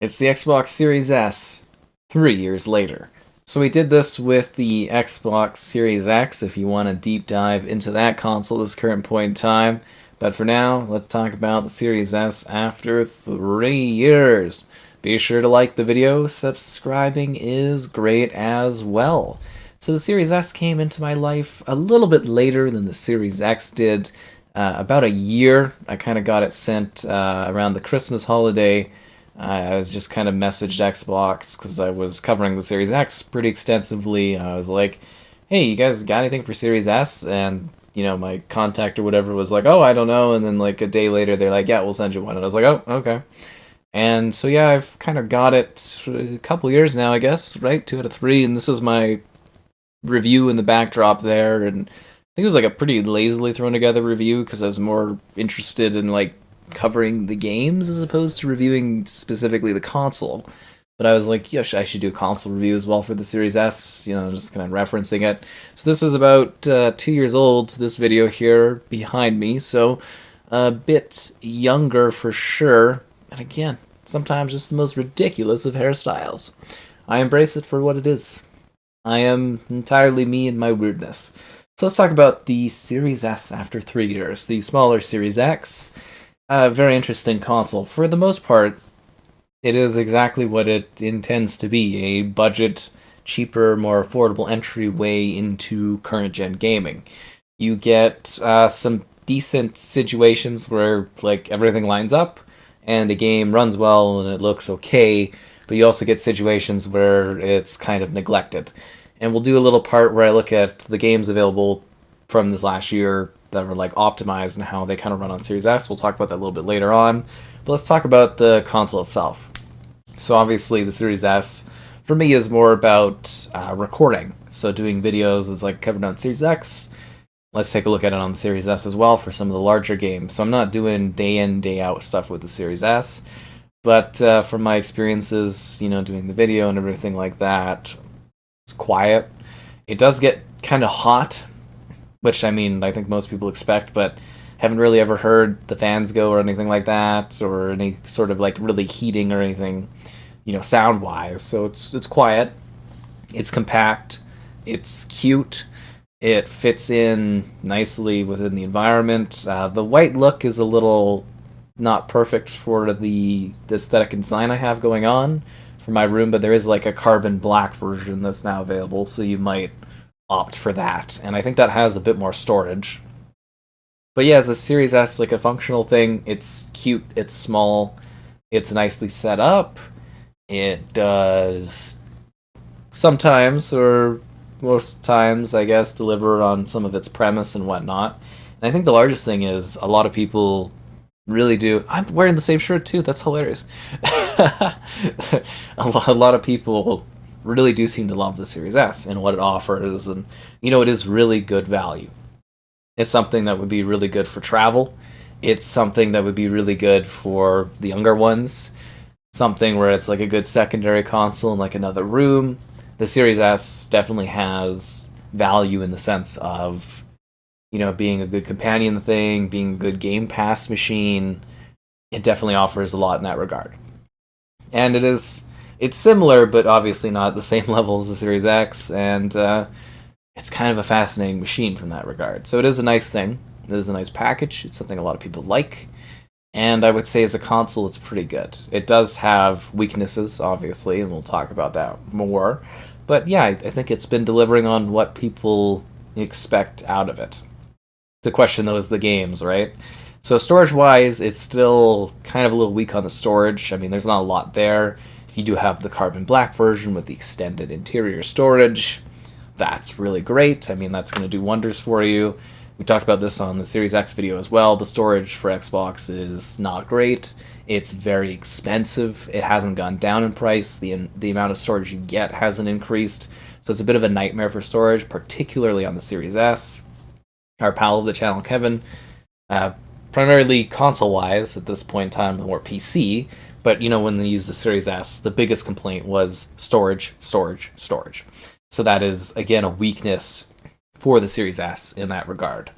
It's the Xbox Series S, 3 years later. So we did this with the Xbox Series X if you want to deep dive into that console at this current point in time. But for now, let's talk about the Series S after 3 years. Be sure to like the video, subscribing is great as well. So the Series S came into my life a little bit later than the Series X did, about a year. I kind of got it sent around the Christmas holiday. I was just kind of messaged Xbox because I was covering the Series X pretty extensively. I was like, hey, you guys got anything for Series S? And, my contact or whatever was like, oh, I don't know. And then like a day later, they're like, yeah, we'll send you one. And I was like, oh, okay. And so, yeah, I've kind of got it for a couple years now, I guess, right? 2 out of 3. And this is my review in the backdrop there. And I think it was like a pretty lazily thrown together review because I was more interested in like covering the games as opposed to reviewing specifically the console. But I was like, yeah, I should do a console review as well for the Series S, just kind of referencing it. So this is about 2 years old, this video here behind me, so a bit younger for sure. And again, sometimes just the most ridiculous of hairstyles. I embrace it for what it is. I am entirely me and my weirdness. So let's talk about the Series S after 3 years. The smaller Series X. Very interesting console. For the most part, it is exactly what it intends to be, a budget, cheaper, more affordable entryway into current-gen gaming. You get some decent situations where like everything lines up, and the game runs well and it looks okay, but you also get situations where it's kind of neglected. And we'll do a little part where I look at the games available from this last year that were like optimized and how they kind of run on Series S. We'll talk about that a little bit later on. But let's talk about the console itself. So obviously the Series S for me is more about recording. So doing videos is like covered on Series X. Let's take a look at it on the Series S as well for some of the larger games. So I'm not doing day in, day out stuff with the Series S. But from my experiences, doing the video and everything like that, it's quiet. It does get kind of hot, which I think most people expect, but haven't really ever heard the fans go or anything like that, or any sort of like really heating or anything, sound wise. So it's quiet, it's compact, it's cute, it fits in nicely within the environment. The white look is a little not perfect for the aesthetic and design I have going on for my room, but there is like a carbon black version that's now available, so you might opt for that, and I think that has a bit more storage. But yeah, as a Series S, like a functional thing, it's cute, it's small, it's nicely set up. It does sometimes, or most times, I guess, deliver on some of its premise and whatnot. And I think the largest thing is a lot of people really do. I'm wearing the same shirt too. That's hilarious. A lot of people really do seem to love the Series S and what it offers, and it is really good value. It's something that would be really good for travel. It's something that would be really good for the younger ones. Something where it's like a good secondary console in like another room. The Series S definitely has value in the sense of, being a good companion thing, being a good Game Pass machine. It definitely offers a lot in that regard. And it's similar, but obviously not at the same level as the Series X, and it's kind of a fascinating machine from that regard. So it is a nice thing. It is a nice package. It's something a lot of people like. And I would say as a console, it's pretty good. It does have weaknesses, obviously, and we'll talk about that more. But yeah, I think it's been delivering on what people expect out of it. The question, though, is the games, right? So storage-wise, it's still kind of a little weak on the storage. There's not a lot there. If you do have the carbon black version with the extended interior storage, that's really great. That's going to do wonders for you. We talked about this on the Series X video as well. The storage for Xbox is not great. It's very expensive. It hasn't gone down in price. The amount of storage you get hasn't increased. So it's a bit of a nightmare for storage, particularly on the Series S. Our pal of the channel, Kevin, primarily console-wise at this point in time, more PC, but when they use the Series S, the biggest complaint was storage, storage, storage. So that is, again, a weakness for the Series S in that regard,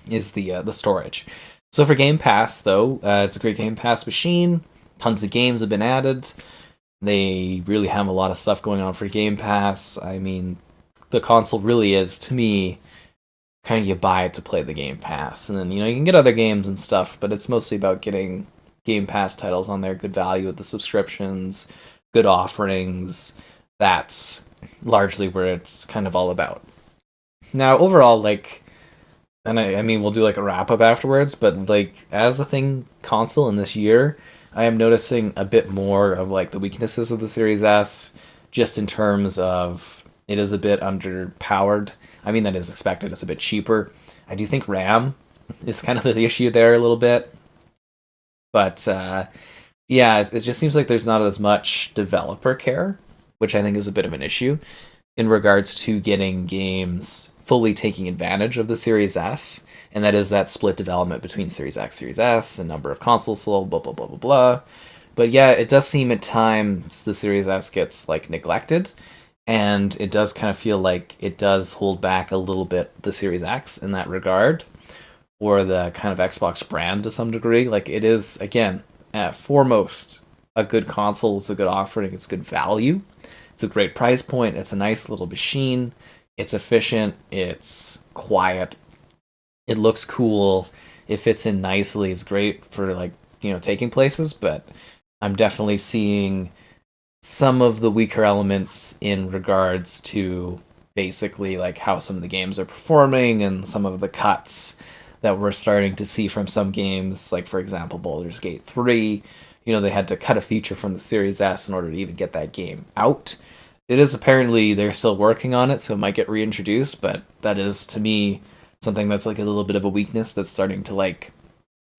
is the storage. So for Game Pass, though, it's a great Game Pass machine. Tons of games have been added. They really have a lot of stuff going on for Game Pass. I mean, the console really is, to me, kind of you buy it to play the Game Pass. And then, you can get other games and stuff, but it's mostly about getting Game Pass titles on there, good value with the subscriptions, good offerings. That's largely where it's kind of all about. Now, overall, and I mean, we'll do like a wrap up afterwards, but as a thing console in this year, I am noticing a bit more of the weaknesses of the Series S, just in terms of it is a bit underpowered. I mean, that is expected. It's a bit cheaper. I do think RAM is kind of the issue there a little bit. But yeah, it just seems like there's not as much developer care, which I think is a bit of an issue in regards to getting games fully taking advantage of the Series S, and that is that split development between Series X, Series S, and number of consoles sold, blah, blah, blah, blah, blah. But yeah, it does seem at times the Series S gets neglected, and it does kind of feel like it does hold back a little bit the Series X in that regard, or the kind of Xbox brand to some degree. It is, again, at foremost, a good console, it's a good offering, it's good value, it's a great price point, it's a nice little machine, it's efficient, it's quiet, it looks cool, it fits in nicely, it's great for taking places, but I'm definitely seeing some of the weaker elements in regards to basically how some of the games are performing and some of the cuts that we're starting to see from some games, like for example Baldur's Gate 3. They had to cut a feature from the Series S in order to even get that game out. It is apparently they're still working on it, so it might get reintroduced, but that is, to me, something that's a little bit of a weakness that's starting to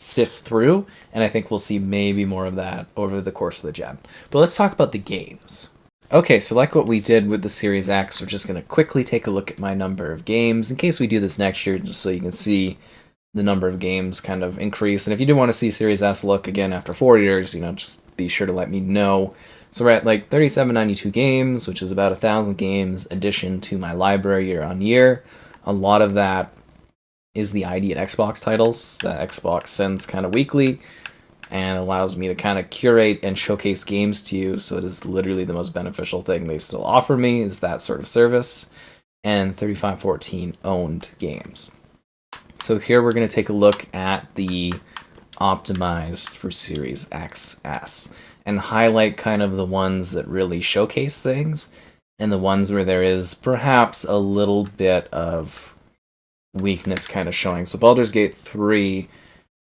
sift through, and I think we'll see maybe more of that over the course of the gen. But let's talk about the games. Okay, so like what we did with the Series X, we're just going to quickly take a look at my number of games, in case we do this next year, just so you can see the number of games kind of increase. And if you do want to see Series S look again after 4 years, just be sure to let me know. So we're at 3792 games, which is about 1,000 games addition to my library year on year. A lot of that is the ID at Xbox titles that Xbox sends kind of weekly and allows me to kind of curate and showcase games to you. So it is literally the most beneficial thing they still offer me, is that sort of service. And 3514 owned games. So here we're going to take a look at the optimized for Series XS and highlight kind of the ones that really showcase things and the ones where there is perhaps a little bit of weakness kind of showing. So Baldur's Gate 3,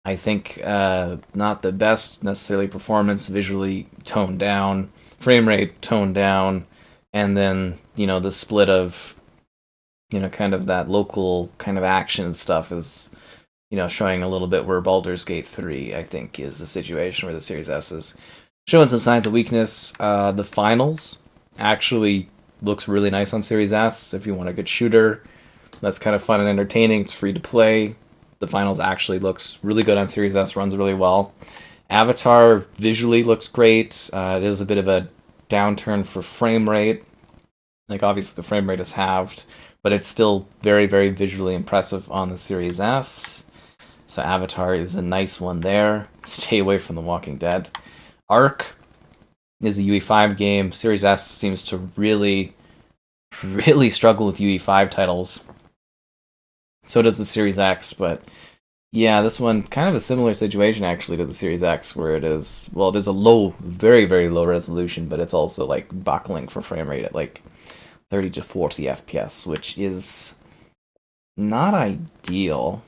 I think not the best necessarily performance, visually toned down, frame rate toned down, and then, the split of kind of that local kind of action stuff is, showing a little bit where Baldur's Gate 3, I think, is a situation where the Series S is showing some signs of weakness. The finals actually looks really nice on Series S if you want a good shooter. That's kind of fun and entertaining. It's free to play. The finals actually looks really good on Series S, runs really well. Avatar visually looks great. It is a bit of a downturn for frame rate. Obviously the frame rate is halved, but it's still very, very visually impressive on the Series S. So Avatar is a nice one there. Stay away from The Walking Dead. Ark is a UE5 game. Series S seems to really, really struggle with UE5 titles. So does the Series X, but yeah, this one, kind of a similar situation actually to the Series X, where it is a low, very, very low resolution, but it's also buckling for frame rate at 30 to 40 FPS, which is not ideal.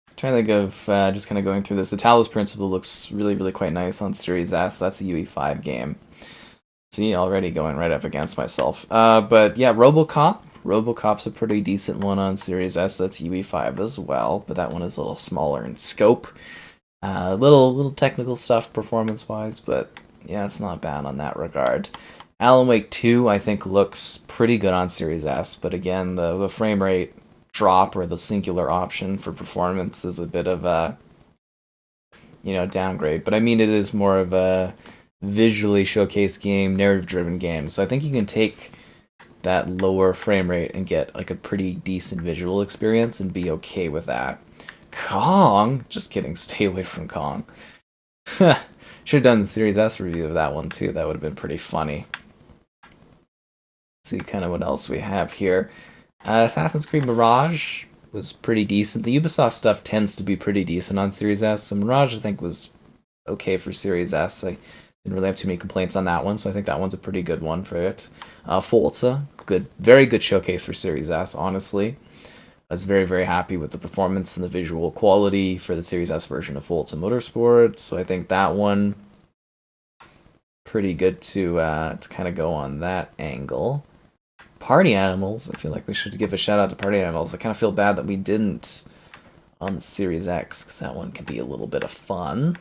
I'm trying to think of just kind of going through this. The Talos Principle looks really, really quite nice on Series S. That's a UE5 game. See, already going right up against myself. But yeah, RoboCop. RoboCop's a pretty decent one on Series S. That's UE5 as well, but that one is a little smaller in scope. Little technical stuff performance-wise, but yeah, it's not bad on that regard. Alan Wake 2, I think, looks pretty good on Series S, but again, the frame rate drop, or the singular option for performance, is a bit of a downgrade. But I mean, it is more of a visually showcased game, narrative-driven game, so I think you can take that lower frame rate and get a pretty decent visual experience and be okay with that. Kong? Just kidding, stay away from Kong. Should have done the Series S review of that one too. That would have been pretty funny. See kind of what else we have here. Assassin's Creed Mirage was pretty decent. The Ubisoft stuff tends to be pretty decent on Series S. So Mirage, I think, was okay for Series S. I didn't really have too many complaints on that one, so I think that one's a pretty good one for it. Forza, good, very good showcase for Series S, honestly. I was very, very happy with the performance and the visual quality for the Series S version of Forza Motorsport, so I think that one pretty good to kind of go on that angle. Party Animals, I feel like we should give a shout out to Party Animals. I kind of feel bad that we didn't on the Series X, because that one can be a little bit of fun.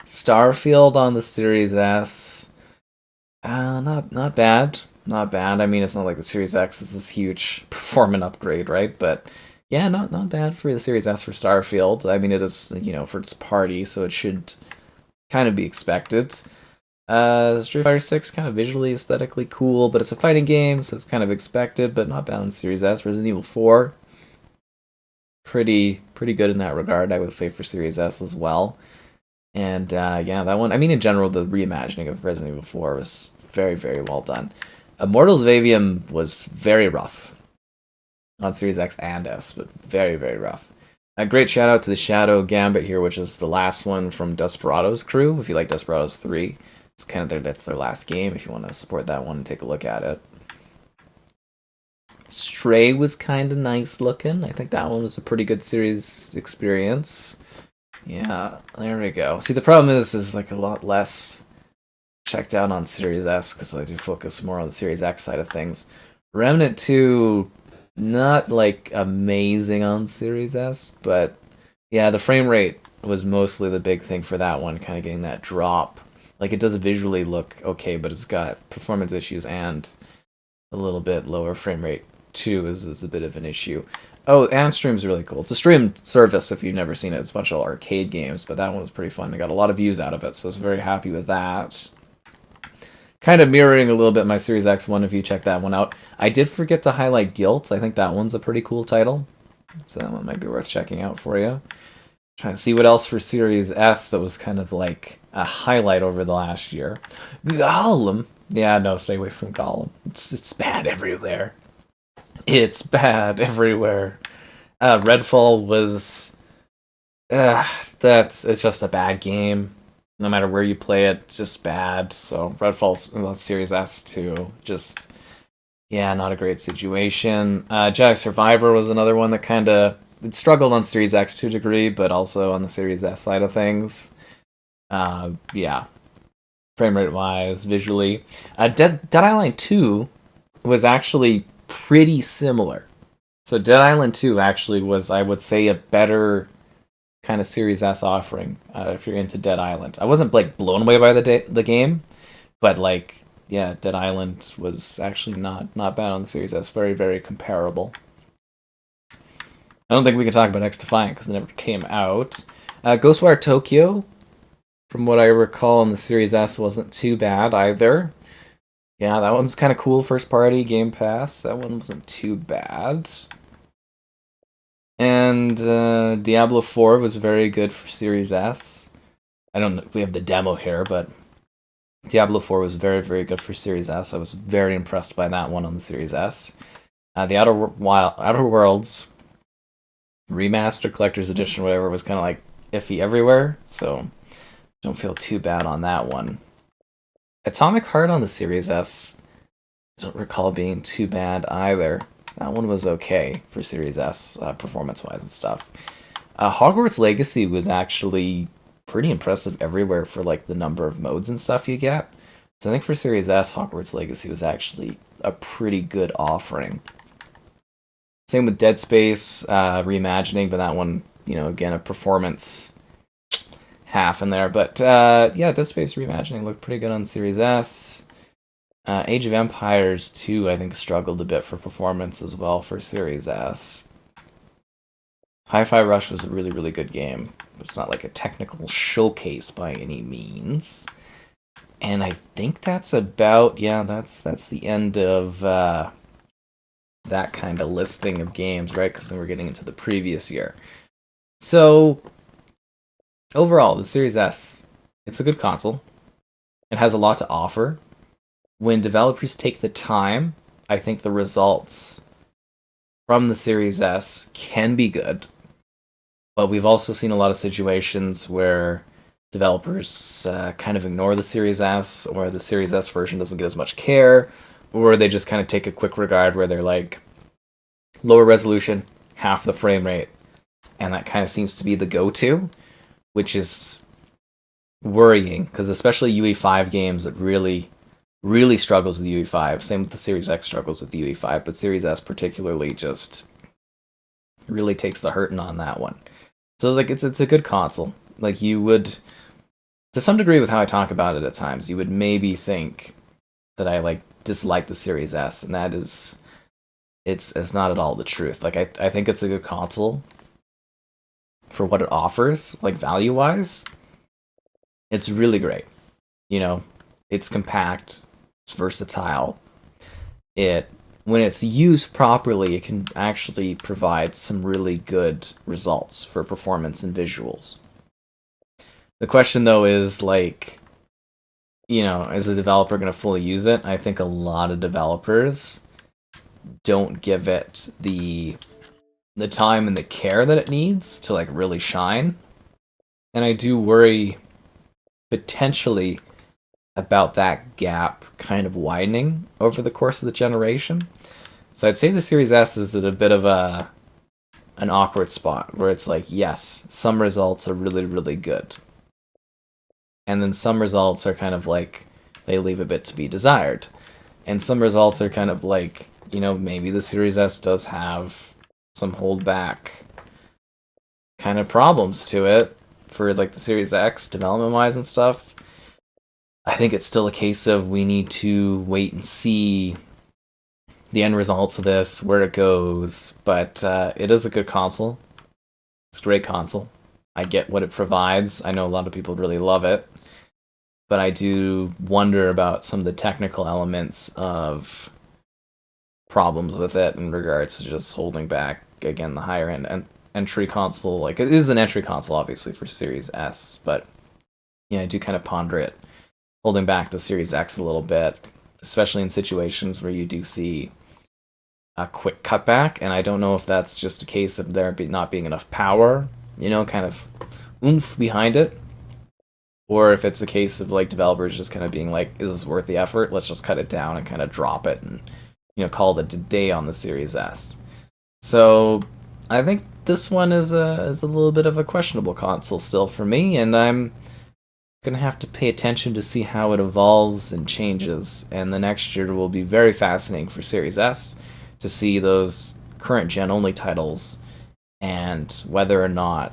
Starfield on the Series S, not bad. Not bad. I mean, it's not like the Series X is this huge performance upgrade, right? But yeah, not bad for the Series S for Starfield. I mean, it is, for its party, so it should kind of be expected. Street Fighter 6 kind of visually, aesthetically cool, but it's a fighting game, so it's kind of expected, but not bad on Series S. Resident Evil 4, pretty good in that regard, I would say, for Series S as well. And yeah, that one, I mean, in general, the reimagining of Resident Evil 4 was very, very well done. Immortals of Aveum was very rough on Series X and S, but very, very rough. A great shout out to the Shadow Gambit here, which is the last one from Desperado's crew. If you like Desperados 3, it's kind of that's their last game. If you want to support that one and take a look at it. Stray was kind of nice looking. I think that one was a pretty good series experience. Yeah, there we go. See, the problem is like a lot less checked out on Series S because I do focus more on the Series X side of things. Remnant 2, not like amazing on Series S, but yeah, the frame rate was mostly the big thing for that one, kind of getting that drop. Like, it does visually look okay, but it's got performance issues and a little bit lower frame rate too is a bit of an issue. Oh, and Stream's really cool. It's a streamed service if you've never seen it. It's a bunch of arcade games, but that one was pretty fun. I got a lot of views out of it, so I was very happy with that. Kind of mirroring a little bit my Series X one if you check that one out. I did forget to highlight Guilt. I think that one's a pretty cool title, so that one might be worth checking out for you. Trying to see what else for Series S that was kind of like a highlight over the last year. Gollum. Yeah, no, stay away from Gollum. It's bad everywhere. It's bad everywhere. Redfall was... it's just a bad game. No matter where you play it, it's just bad. So Redfall's Series S too. Just, yeah, not a great situation. Jedi Survivor was another one that kind of... It struggled on Series X to a degree, but also on the Series S side of things. Yeah. Frame rate wise, visually. Dead Island 2 was actually pretty similar. So Dead Island 2 actually was, I would say, a better kind of Series S offering if you're into Dead Island. I wasn't like blown away by the game, but like, yeah, Dead Island was actually not bad on the Series S. Very, very comparable. I don't think we can talk about X Defiant because it never came out. Ghostwire Tokyo, from what I recall on the Series S, wasn't too bad either. Yeah, that one's kind of cool, first party, Game Pass. That one wasn't too bad. And Diablo 4 was very good for Series S. I don't know if we have the demo here, but Diablo 4 was very, very good for Series S. I was very impressed by that one on the Series S. The Outer Worlds Remastered Collector's Edition, whatever, was kind of like iffy everywhere, so don't feel too bad on that one. Atomic Heart on the Series S, I don't recall being too bad either. That one was okay for Series S, performance-wise and stuff. Hogwarts Legacy was actually pretty impressive everywhere for like the number of modes and stuff you get. So I think for Series S, Hogwarts Legacy was actually a pretty good offering. Same with Dead Space reimagining, but that one, again, a performance half in there. But yeah, Dead Space reimagining looked pretty good on Series S. Age of Empires 2, I think, struggled a bit for performance as well for Series S. Hi-Fi Rush was a really, really good game. It's not like a technical showcase by any means. And I think that's about, yeah, that's the end of that kind of listing of games, right? Because then we're getting into the previous year. So, overall, the Series S, it's a good console. It has a lot to offer. When developers take the time, I think the results from the Series S can be good. But we've also seen a lot of situations where developers kind of ignore the Series S, or the Series S version doesn't get as much care, or they just kind of take a quick regard where they're like, lower resolution, half the frame rate. And that kind of seems to be the go-to, which is worrying, because especially UE5 games, it really struggles with UE5. Same with the Series X struggles with the UE5, but Series S particularly just really takes the hurting on that one. So like it's a good console. Like you would, to some degree, with how I talk about it at times, you would maybe think that I like dislike the Series S, and that is, it's not at all the truth. Like I think it's a good console for what it offers, like value wise. It's really great. You know, it's compact, it's versatile. It, when it's used properly, it can actually provide some really good results for performance and visuals. The question though is like, you know, is a developer going to fully use it? I think a lot of developers don't give it the time and the care that it needs to like really shine. And I do worry potentially about that gap kind of widening over the course of the generation. So I'd say the Series S is at a bit of an awkward spot where it's like, yes, some results are really, really good. And then some results are kind of like, they leave a bit to be desired. And some results are kind of like, you know, maybe the Series S does have some holdback kind of problems to it for like the Series X development wise and stuff. I think it's still a case of we need to wait and see the end results of this, where it goes. But it is a good console. It's a great console. I get what it provides. I know a lot of people really love it. But I do wonder about some of the technical elements of problems with it in regards to just holding back, again, the higher end entry console. Like, it is an entry console, obviously, for Series S. But, yeah, I do kind of ponder it, holding back the Series X a little bit, especially in situations where you do see a quick cutback, and I don't know if that's just a case of there not being enough power, you know, kind of oomph behind it, or if it's a case of like developers just kind of being like, is this worth the effort? Let's just cut it down and kind of drop it and, you know, call it a day on the Series S. So I think this one is a little bit of a questionable console still for me, and I'm gonna have to pay attention to see how it evolves and changes, and the next year will be very fascinating for Series S to see those current gen only titles and whether or not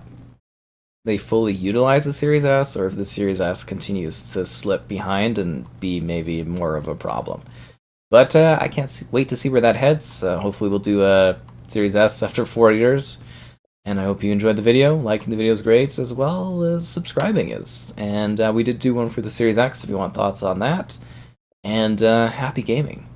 they fully utilize the Series S, or if the Series S continues to slip behind and be maybe more of a problem. But I can't wait to see where that heads. Hopefully we'll do a Series S after 4 years. And I hope you enjoyed the video. Liking the video is great, as well as subscribing is. And we did do one for the Series X if you want thoughts on that. And happy gaming.